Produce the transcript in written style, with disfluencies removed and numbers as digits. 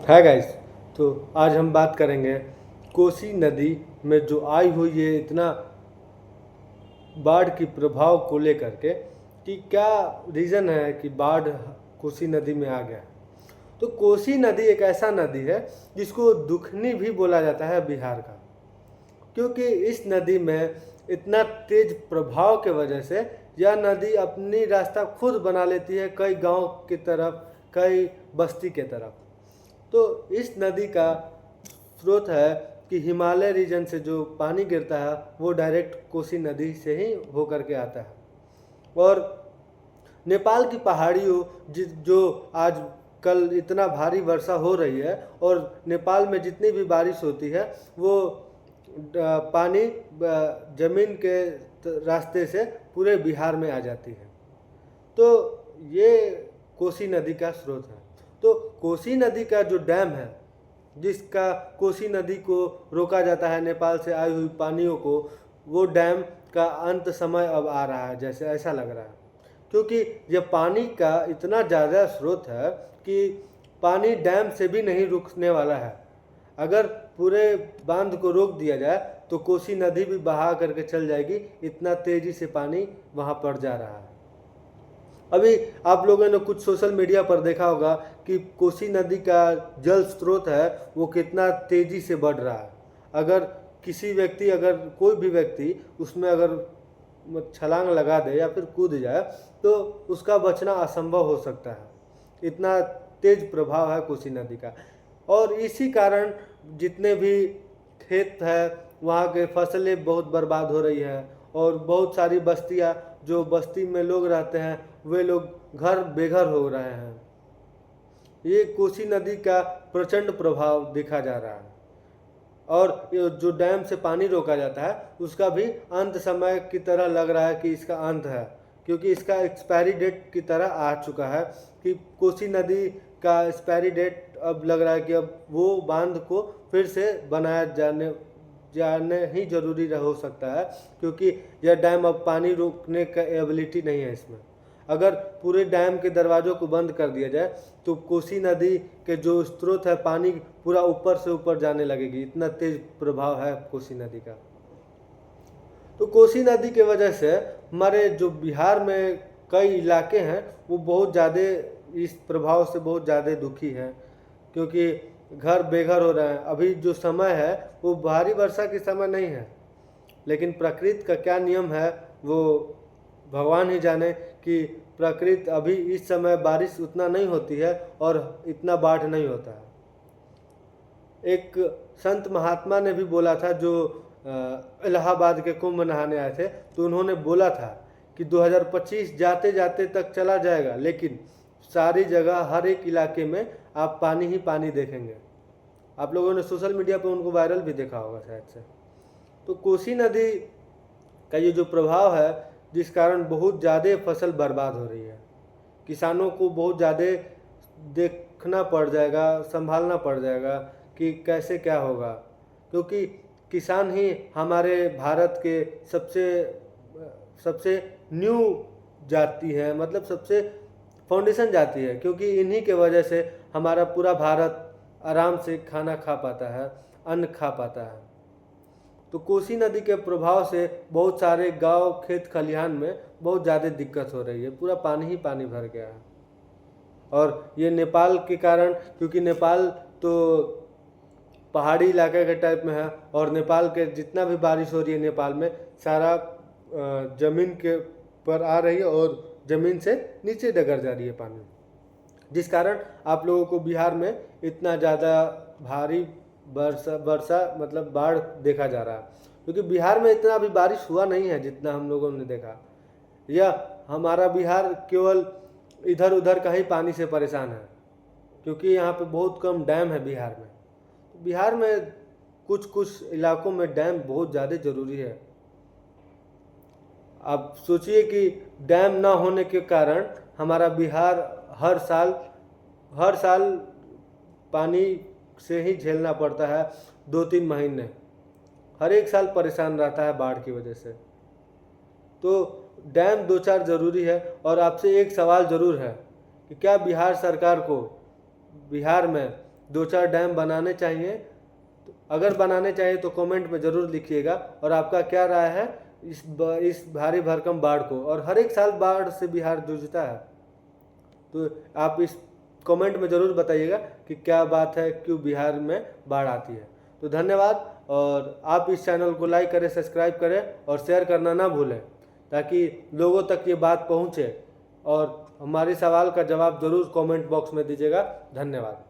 है गाइस। तो आज हम बात करेंगे कोसी नदी में जो आई हुई है इतना बाढ़ की प्रभाव को लेकर के कि क्या रीज़न है कि बाढ़ कोसी नदी में आ गया। तो कोसी नदी एक ऐसा नदी है जिसको दुखनी भी बोला जाता है बिहार का, क्योंकि इस नदी में इतना तेज प्रभाव के वजह से यह नदी अपनी रास्ता खुद बना लेती है, कई गांव की तरफ, कई बस्ती के तरफ। तो इस नदी का स्रोत है कि हिमालय रीजन से जो पानी गिरता है वो डायरेक्ट कोसी नदी से ही होकर के आता है। और नेपाल की पहाड़ियों जो आज कल इतना भारी वर्षा हो रही है और नेपाल में जितनी भी बारिश होती है वो पानी जमीन के रास्ते से पूरे बिहार में आ जाती है। तो ये कोसी नदी का स्रोत है। तो कोसी नदी का जो डैम है, जिसका कोसी नदी को रोका जाता है नेपाल से आई हुई पानियों को, वो डैम का अंत समय अब आ रहा है, जैसे ऐसा लग रहा है। क्योंकि यह पानी का इतना ज़्यादा स्रोत है कि पानी डैम से भी नहीं रुकने वाला है। अगर पूरे बांध को रोक दिया जाए तो कोसी नदी भी बहा करके चल जाएगी, इतना तेज़ी से पानी वहाँ पड़ जा रहा है। अभी आप लोगों ने कुछ सोशल मीडिया पर देखा होगा कि कोसी नदी का जल स्रोत है वो कितना तेज़ी से बढ़ रहा है। अगर किसी व्यक्ति, अगर कोई भी व्यक्ति उसमें अगर छलांग लगा दे या फिर कूद जाए तो उसका बचना असंभव हो सकता है, इतना तेज प्रभाव है कोसी नदी का। और इसी कारण जितने भी खेत है वहाँ के फसलें बहुत बर्बाद हो रही है और बहुत सारी बस्तियाँ, जो बस्ती में लोग रहते हैं वे लोग घर बेघर हो रहे हैं। ये कोसी नदी का प्रचंड प्रभाव देखा जा रहा है। और जो डैम से पानी रोका जाता है उसका भी अंत समय की तरह लग रहा है कि इसका अंत है, क्योंकि इसका एक्सपायरी डेट की तरह आ चुका है कि कोसी नदी का एक्सपायरी डेट अब लग रहा है कि अब वो बांध को फिर से बनाया जाने ही जरूरी हो सकता है, क्योंकि यह डैम अब पानी रोकने का एबिलिटी नहीं है इसमें। अगर पूरे डैम के दरवाज़ों को बंद कर दिया जाए तो कोसी नदी के जो स्रोत है पानी पूरा ऊपर से ऊपर जाने लगेगी, इतना तेज प्रभाव है कोसी नदी का। तो कोसी नदी के वजह से हमारे जो बिहार में कई इलाके हैं वो बहुत ज़्यादा इस प्रभाव से बहुत ज़्यादा दुखी हैं, क्योंकि घर बेघर हो रहे हैं। अभी जो समय है वो भारी वर्षा के समय नहीं है, लेकिन प्रकृति का क्या नियम है वो भगवान ही जाने कि प्रकृति अभी इस समय बारिश उतना नहीं होती है और इतना बाढ़ नहीं होता है। एक संत महात्मा ने भी बोला था, जो इलाहाबाद के कुंभ नहाने आए थे, तो उन्होंने बोला था कि 2025 जाते जाते तक चला जाएगा, लेकिन सारी जगह हर एक इलाके में आप पानी ही पानी देखेंगे। आप लोगों ने सोशल मीडिया पर उनको वायरल भी देखा होगा शायद से। तो कोसी नदी का ये जो प्रभाव है जिस कारण बहुत ज़्यादा फसल बर्बाद हो रही है, किसानों को बहुत ज़्यादा देखना पड़ जाएगा, संभालना पड़ जाएगा कि कैसे क्या होगा, क्योंकि किसान ही हमारे भारत के सबसे न्यू जाति है, मतलब सबसे फाउंडेशन जाति है, क्योंकि इन्हीं के वजह से हमारा पूरा भारत आराम से खाना खा पाता है, अन्न खा पाता है। तो कोसी नदी के प्रभाव से बहुत सारे गांव, खेत खलिहान में बहुत ज़्यादा दिक्कत हो रही है, पूरा पानी ही पानी भर गया है। और ये नेपाल के कारण, क्योंकि नेपाल तो पहाड़ी इलाके के टाइप में है और नेपाल के जितना भी बारिश हो रही है नेपाल में सारा ज़मीन के पर आ रही है और ज़मीन से नीचे डगर जा रही है पानी, जिस कारण आप लोगों को बिहार में इतना ज़्यादा भारी वर्षा मतलब बाढ़ देखा जा रहा है, क्योंकि बिहार में इतना भी बारिश हुआ नहीं है जितना हम लोगों ने देखा। यह हमारा बिहार केवल इधर उधर का ही पानी से परेशान है, क्योंकि यहाँ पे बहुत कम डैम है बिहार में। बिहार में कुछ कुछ इलाकों में डैम बहुत ज़्यादा ज़रूरी है। आप सोचिए कि डैम ना होने के कारण हमारा बिहार हर साल पानी से ही झेलना पड़ता है, 2-3 महीने हर एक साल परेशान रहता है बाढ़ की वजह से। तो डैम 2-4 ज़रूरी है। और आपसे एक सवाल ज़रूर है कि क्या बिहार सरकार को बिहार में 2-4 डैम बनाने चाहिए। अगर बनाने चाहिए तो कमेंट में ज़रूर लिखिएगा, और आपका क्या राय है इस भारी भरकम बाढ़ को। और हर एक साल बाढ़ से बिहार जूझता है, तो आप इस कमेंट में ज़रूर बताइएगा कि क्या बात है, क्यों बिहार में बाढ़ आती है। तो धन्यवाद, और आप इस चैनल को लाइक करें, सब्सक्राइब करें और शेयर करना ना भूलें, ताकि लोगों तक ये बात पहुँचे। और हमारे सवाल का जवाब ज़रूर कमेंट बॉक्स में दीजिएगा। धन्यवाद।